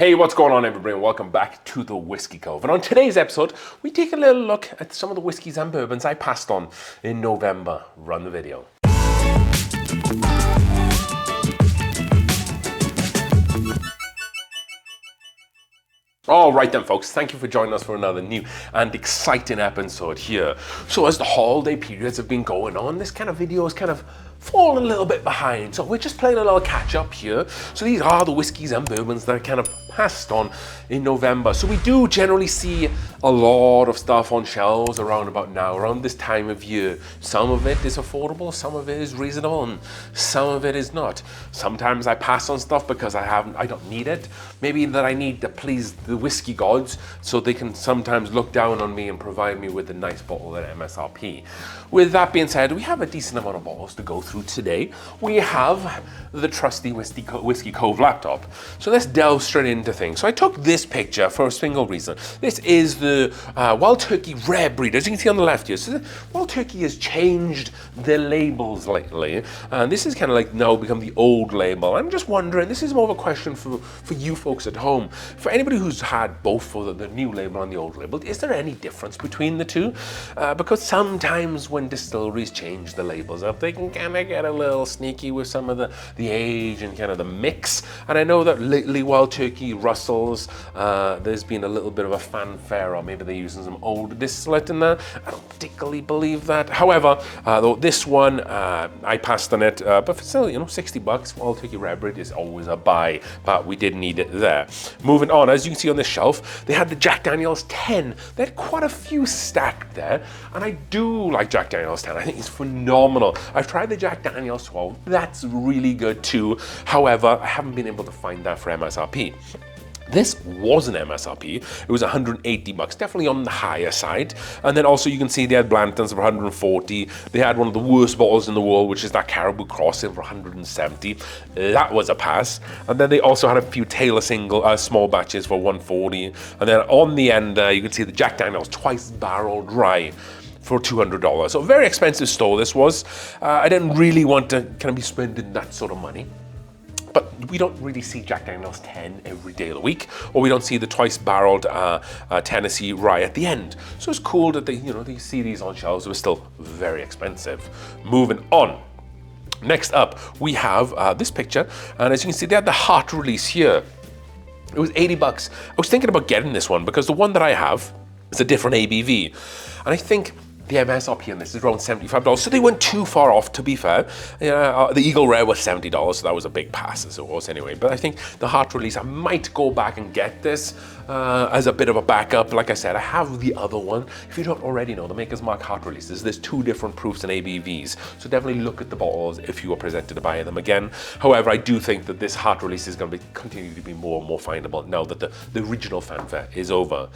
Hey, what's going on everybody, and welcome back to the Whiskey Cove. And on today's episode, we take a little look at some of the whiskeys and bourbons I passed on in November. Run the video. All right then folks, thank you for joining us for another new and exciting episode here. So as the holiday periods have been going on, this kind of video is kind of fallen a little bit behind. So we're just playing a little catch up here. So these are the whiskeys and bourbons that are kind of passed on in November. So we do generally see a lot of stuff on shelves around about now, around this time of year. Some of it is affordable, some of it is reasonable, and some of it is not. Sometimes I pass on stuff because I don't need it. Maybe that I need to please the whiskey gods so they can sometimes look down on me and provide me with a nice bottle at MSRP. With that being said, we have a decent amount of bottles to go through today. We have the trusty Whiskey Cove laptop. So let's delve straight into things. So I took this picture for a single reason. This is the Wild Turkey Rare Breed, as you can see on the left here. So Wild Turkey has changed their labels lately, and this is kind of like now become the old label. I'm just wondering, this is more of a question for you folks at home. For anybody who's had both for the new label and the old label, is there any difference between the two? Because sometimes when distilleries change the labels up, they can kind of get a little sneaky with some of the age and kind of the mix. And I know that lately Wild Turkey Russells, there's been a little bit of a fanfare, or maybe they're using some old distillate in there. I don't particularly believe that. However, though this one, I passed on it, but for still, $60, Wild Turkey Rare Breed is always a buy, but we did need it there. Moving on, as you can see on the shelf, they had the Jack Daniel's 10. They had quite a few stacked there, and I do like Jack Daniel's 10. I think it's phenomenal. I've tried the Jack Daniel's 12. That's really good too. However, I haven't been able to find that for MSRP. This was an MSRP. It was $180, definitely on the higher side. And then also you can see they had Blantons for $140. They had one of the worst bottles in the world, which is that Caribou Crossing for $170. That was a pass. And then they also had a few Taylor small batches for $140. And then on the end, you can see the Jack Daniel's twice barreled rye for $200. So a very expensive store this was. I didn't really want to kind of be spending that sort of money. But we don't really see Jack Daniel's 10 every day of the week, or we don't see the twice barreled Tennessee rye at the end. So it's cool that they see these on shelves. It was still very expensive. Moving on. Next up, we have this picture, and as you can see, they had the heart release here. It was $80. I was thinking about getting this one because the one that I have is a different ABV, and I think the MSRP on this is around $75, so they weren't too far off, to be fair. The Eagle Rare was $70, so that was a big pass as it was anyway. But I think the heart release, I might go back and get this as a bit of a backup. Like I said, I have the other one. If you don't already know, the Maker's Mark heart releases, there's two different proofs and ABVs, so definitely look at the bottles if you are presented to buy them again. However, I do think that this heart release is going to continue to be more and more findable now that the original fanfare is over.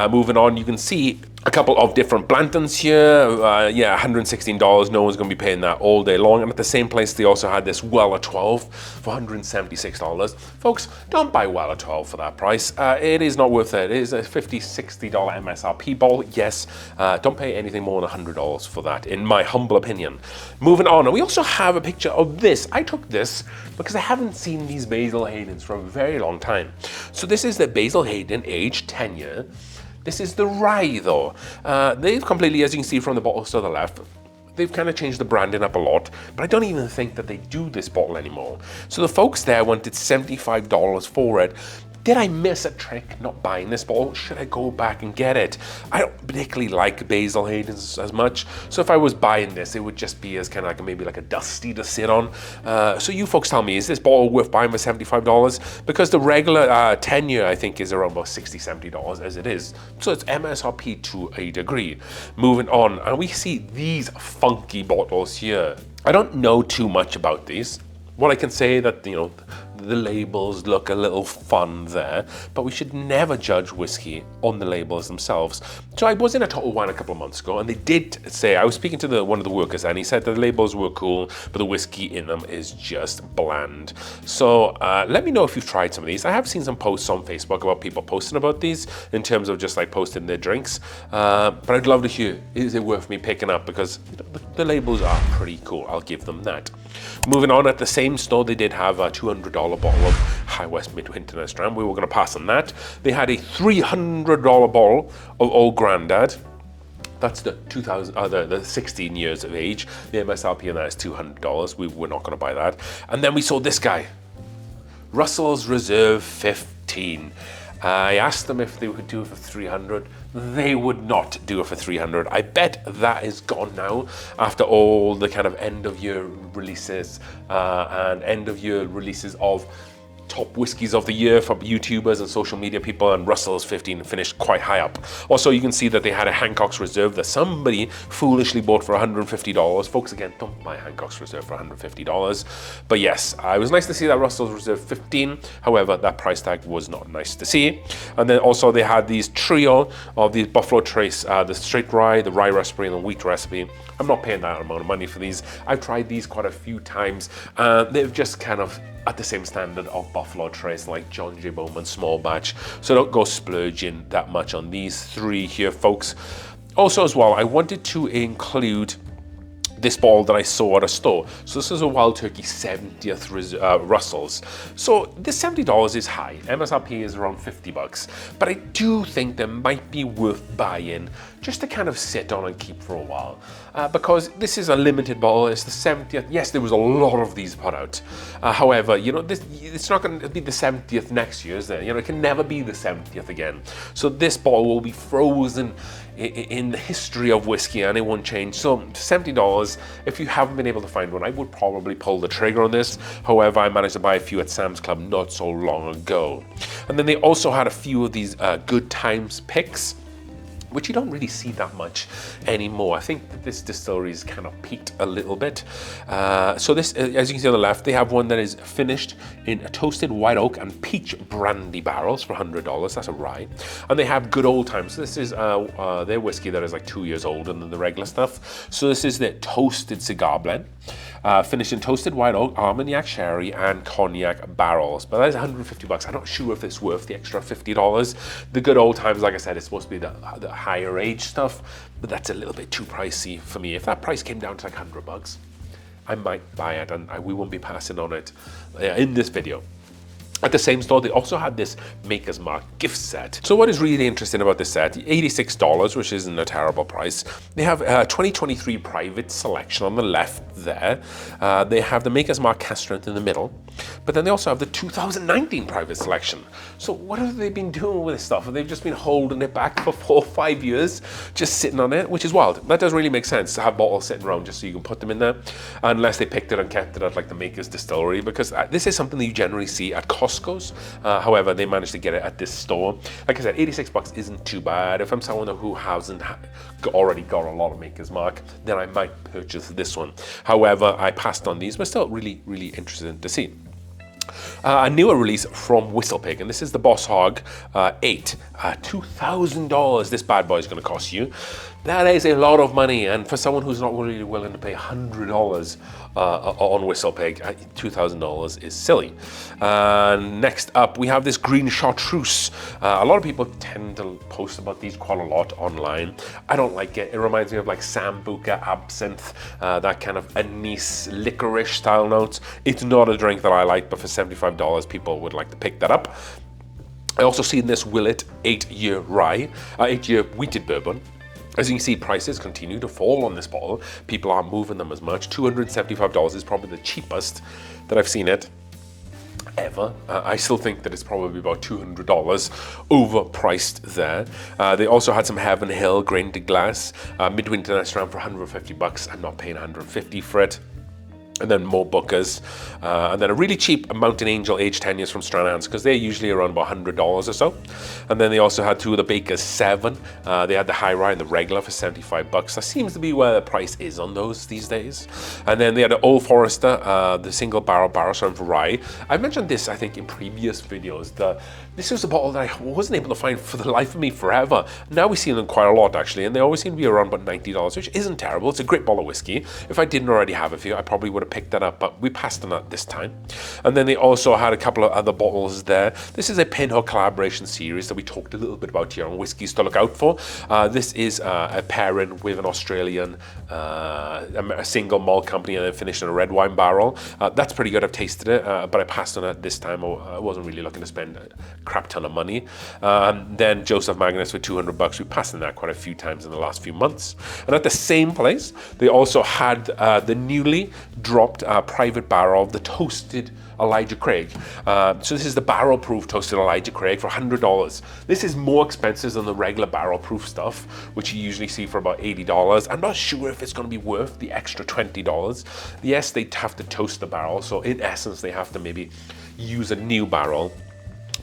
Moving on, you can see a couple of different Blantons here. Yeah, $116. No one's going to be paying that all day long. And at the same place, they also had this Weller 12 for $176. Folks, don't buy Weller 12 for that price. It is not worth it. It is a $50, $60 MSRP bottle. Yes, don't pay anything more than $100 for that, in my humble opinion. Moving on, and we also have a picture of this. I took this because I haven't seen these Basil Haydens for a very long time. So this is the Basil Hayden aged 10 year. This is the rye though. They've completely, as you can see from the bottles to the left, they've kind of changed the branding up a lot, but I don't even think that they do this bottle anymore. So the folks there wanted $75 for it. Did I miss a trick not buying this bottle? Should I go back and get it? I don't particularly like Basil Hayden's as much, so if I was buying this, it would just be as kind of like maybe like a dusty to sit on. So you folks tell me, is this bottle worth buying for $75? Because the regular 10 year, I think, is around about $60, $70 as it is. So it's MSRP to a degree. Moving on, and we see these funky bottles here. I don't know too much about these. What I can say that, the labels look a little fun there, but we should never judge whiskey on the labels themselves. So I was in a Total Wine a couple of months ago, and they did say, I was speaking to one of the workers, and he said that the labels were cool, but the whiskey in them is just bland. So let me know if you've tried some of these. I have seen some posts on Facebook about people posting about these in terms of just like posting their drinks, but I'd love to hear, is it worth me picking up? Because the labels are pretty cool, I'll give them that. Moving on, at the same store, they did have a $200 bottle of High West Midwinter Night Strand. We were going to pass on that. They had a $300 bottle of Old Grandad. That's the 16 years of age. The MSRP on that is $200. We're not going to buy that. And then we saw this guy, Russell's Reserve 15. I asked them if they would do it for 300. They would not do it for 300. I bet that is gone now after all the kind of end of year releases and end of year releases of top whiskeys of the year for YouTubers and social media people, and Russell's 15 finished quite high up. Also, you can see that they had a Hancock's Reserve that somebody foolishly bought for $150. Folks, again, don't buy Hancock's Reserve for $150. But yes, it was nice to see that Russell's Reserve 15. However, that price tag was not nice to see. And then also they had these trio of these Buffalo Trace, the straight rye, the rye recipe, and the wheat recipe. I'm not paying that amount of money for these. I've tried these quite a few times, and they've just kind of at the same standard of Buffalo Trace, like John J. Bowman small batch. So don't go splurging that much on these three here, folks. Also as well, I wanted to include this bottle that I saw at a store. So this is a Wild Turkey 70th Russell's. So this $70 is high. MSRP is around $50, but I do think they might be worth buying just to kind of sit on and keep for a while, because this is a limited bottle. It's the 70th. Yes, there was a lot of these put out. However, you know, it's not going to be the 70th next year, is there? You know, it can never be the 70th again. So this bottle will be frozen in the history of whiskey, and it won't change. So $70, if you haven't been able to find one, I would probably pull the trigger on this. However, I managed to buy a few at Sam's Club not so long ago. And then they also had a few of these Good Times picks, which you don't really see that much anymore. I think that this distillery is kind of peaked a little bit. So this, as you can see on the left, they have one that is finished in a toasted white oak and peach brandy barrels for $100. That's a rye. And they have Good Old Times. So this is their whiskey that is like 2 years older than the regular stuff. So this is their toasted cigar blend. Finished in toasted white oak, Armagnac sherry, and cognac barrels. But that is $150. I'm not sure if it's worth the extra $50. The Good Old Times, like I said, is supposed to be the higher age stuff, but that's a little bit too pricey for me. If that price came down to like $100, I might buy it, and we won't be passing on it in this video. At the same store, they also had this Maker's Mark gift set. So what is really interesting about this set, $86, which isn't a terrible price. They have 2023 private selection on the left there. They have the Maker's Mark cask strength in the middle, but then they also have the 2019 private selection. So what have they been doing with this stuff? They've just been holding it back for 4 or 5 years, just sitting on it, which is wild. That does really make sense to have bottles sitting around just so you can put them in there, unless they picked it and kept it at like the Maker's Distillery, because this is something that you generally see at Costco's. However, they managed to get it at this store. Like I said, $86 isn't too bad. If I'm someone who hasn't already got a lot of Maker's Mark, then I might purchase this one. However, I passed on these, but still really, really interested to see. A newer release from WhistlePig, and this is the Boss Hog 8. $2,000 this bad boy is going to cost you. That is a lot of money, and for someone who's not really willing to pay $100 on WhistlePig, $2,000 is silly. Next up, we have this green chartreuse. A lot of people tend to post about these quite a lot online. I don't like it. It reminds me of like Sambuca absinthe, that kind of anise licorice style notes. It's not a drink that I like, but for $75, people would like to pick that up. I also seen this Willet 8-year rye, 8-year wheated bourbon. As you can see, prices continue to fall on this bottle. People aren't moving them as much. $275 is probably the cheapest that I've seen it ever. I still think that it's probably about $200 overpriced there. They also had some Heaven Hill grain to glass midwinter night strand for $150. I'm not paying $150 for it. And then more Bookers, and then a really cheap Mountain Angel aged 10 years from Stranahan's, because they're usually around about $100 or so. And then they also had two of the Baker's 7. They had the high rye and the regular for $75. That seems to be where the price is on those these days. And then they had the Old Forester, the single barrel strength rye. I mentioned this, I think, in previous videos. This was a bottle that I wasn't able to find for the life of me forever. Now we see them quite a lot, actually, and they always seem to be around about $90, which isn't terrible. It's a great bottle of whiskey. If I didn't already have it for you, I probably would have picked that up, but we passed on that this time. And then they also had a couple of other bottles there. This is a Pinhole collaboration series that we talked a little bit about here on Whiskeys to look out for. This is a pairing with an Australian a single malt company and then finished in a red wine barrel. That's pretty good. I've tasted it, but I passed on it this time. I wasn't really looking to spend a crap ton of money. Then Joseph Magnus for $200. We passed on that quite a few times in the last few months. And at the same place, they also had the newly dropped private barrel of the toasted Elijah Craig. So this is the barrel proof toasted Elijah Craig for $100. This is more expensive than the regular barrel proof stuff, which you usually see for about $80. I'm not sure if it's going to be worth the extra $20. Yes, they have to toast the barrel, so in essence they have to maybe use a new barrel.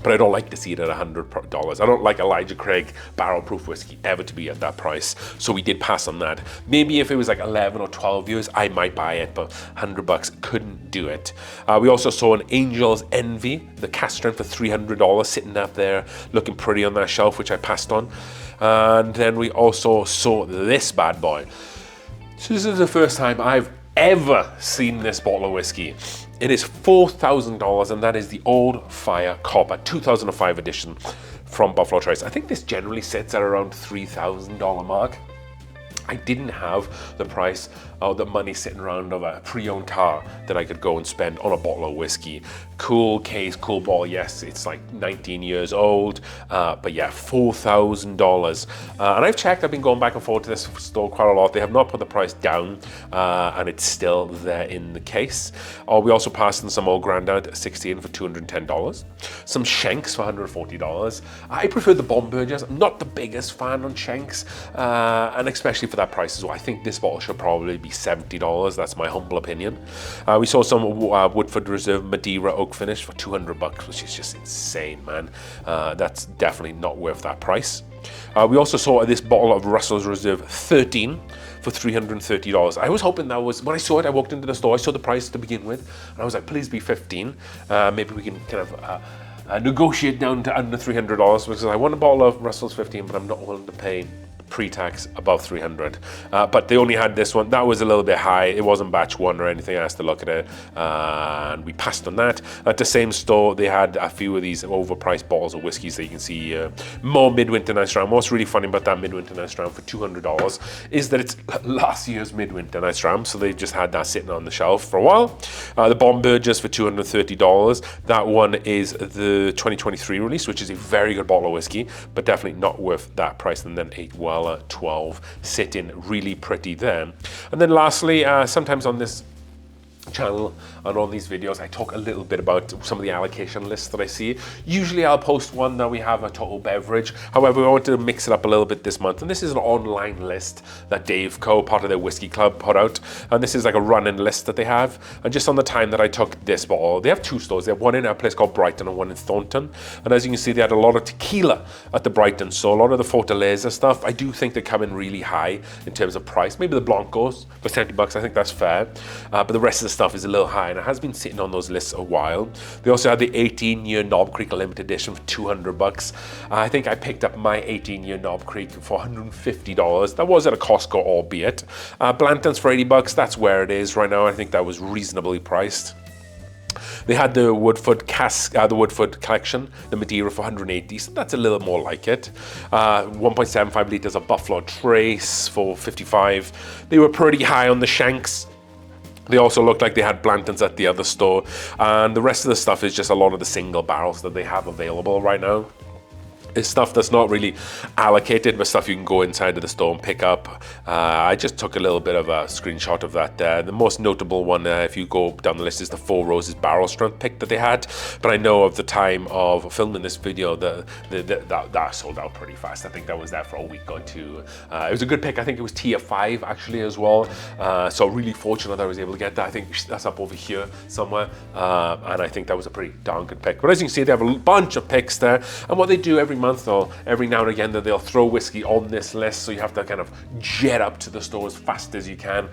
But I don't like to see it at $100. I don't like Elijah Craig barrel-proof whiskey ever to be at that price. So we did pass on that. Maybe if it was like 11 or 12 years, I might buy it, but $100 couldn't do it. We also saw an Angel's Envy, the cast strength for $300, sitting up there, looking pretty on that shelf, which I passed on. And then we also saw this bad boy. So this is the first time I've ever seen this bottle of whiskey. It is $4,000, and that is the Old Fire Copper 2005 edition from Buffalo Trace. I think this generally sits at around $3,000 mark. I didn't have the price or the money sitting around of a pre-owned car that I could go and spend on a bottle of whiskey. Cool case, cool bottle. Yes, it's like 19 years old, but yeah, $4,000. And I've checked, I've been going back and forth to this store quite a lot. They have not put the price down, and it's still there in the case. We also passed in some Old Grandad 16 for $210. Some Shanks for $140. I prefer the Bourbons. I'm not the biggest fan on Shanks, and especially for that price as well. I think this bottle should probably be $70. That's my humble opinion. We saw some Woodford Reserve Madeira Oak Finish for $200, which is just insane, man. That's definitely not worth that price. We also saw this bottle of Russell's Reserve 13 for $330. I was hoping that was, when I saw it, I walked into the store, I saw the price to begin with, and I was like, please be 15. Maybe we can kind of negotiate down to under $300, because I want a bottle of Russell's 15, but I'm not willing to pay pre-tax above $300, but they only had this one. That was a little bit high. It wasn't batch one or anything. I asked to look at it, and we passed on that. At the same store, they had a few of these overpriced bottles of whiskeys that you can see more Midwinter Nice Ram. What's really funny about that Midwinter Nice Ram for $200 is that it's last year's Midwinter Nice Ram, so they just had that sitting on the shelf for a while. The Bombergers for $230. That one is the 2023 release, which is a very good bottle of whiskey, but definitely not worth that price. And then 12 sitting really pretty there. And then lastly, sometimes on this channel and on these videos I talk a little bit about some of the allocation lists that I see. Usually I'll post one that we have a total beverage. However, I wanted to mix it up a little bit this month, and this is an online list that Dave Co, part of their Whiskey Club, put out, and this is like a running list that they have. And just on the time that I took this bottle, they have two stores. They have one in a place called Brighton and one in Thornton, and as you can see, they had a lot of tequila at the Brighton, so a lot of the Fortaleza stuff, I do think they come in really high in terms of price. Maybe the Blancos for $70, I think that's fair, but the rest of the stuff is a little high, and it has been sitting on those lists a while. They also had the 18-year Knob Creek limited edition for $200. I think I picked up my 18-year Knob Creek for $150. That was at a Costco, albeit. Blanton's for $80. That's where it is right now. I think that was reasonably priced. They had the Woodford the Woodford collection, the Madeira for $180, so that's a little more like it. 1.75 liters of Buffalo Trace for $55. They were pretty high on the Shanks. They also looked like they had Blanton's at the other store, and the rest of the stuff is just a lot of the single barrels that they have available right now. It's stuff that's not really allocated, but stuff you can go inside of the store and pick up. I just took a little bit of a screenshot of that there. The most notable one, if you go down the list, is the Four Roses barrel strength pick that they had. But I know of the time of filming this video, that sold out pretty fast. I think that was there for a week or two. It was a good pick. I think it was tier 5 actually as well. So really fortunate that I was able to get that. I think that's up over here somewhere. And I think that was a pretty darn good pick. But as you can see, they have a bunch of picks there. And what they do every month, or every now and again, that they'll throw whiskey on this list, so you have to kind of jet up to the store as fast as you can,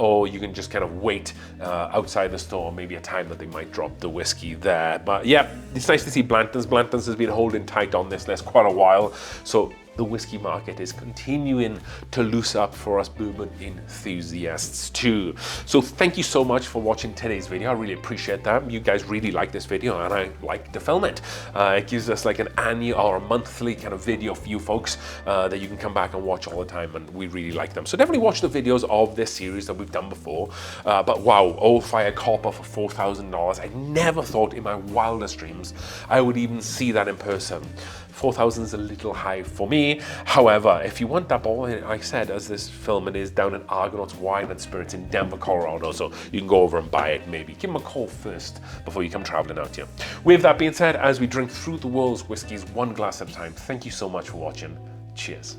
or you can just kind of wait outside the store, maybe a time that they might drop the whiskey there. But yeah, it's nice to see Blanton's. Blanton's has been holding tight on this list quite a while, so the whiskey market is continuing to loose up for us bourbon enthusiasts too. So thank you so much for watching today's video. I really appreciate that. You guys really like this video and I like to film it. It gives us like an annual or a monthly kind of video for you folks that you can come back and watch all the time, and we really like them. So definitely watch the videos of this series that we've done before. But wow, Old Fire copper for $4,000. I never thought in my wildest dreams I would even see that in person. 4,000 is a little high for me. However, if you want that bottle, like I said, as this film, it is down in Argonauts Wine and Spirits in Denver, Colorado. So you can go over and buy it maybe. Give them a call first before you come traveling out here. With that being said, as we drink through the world's whiskeys one glass at a time, thank you so much for watching. Cheers.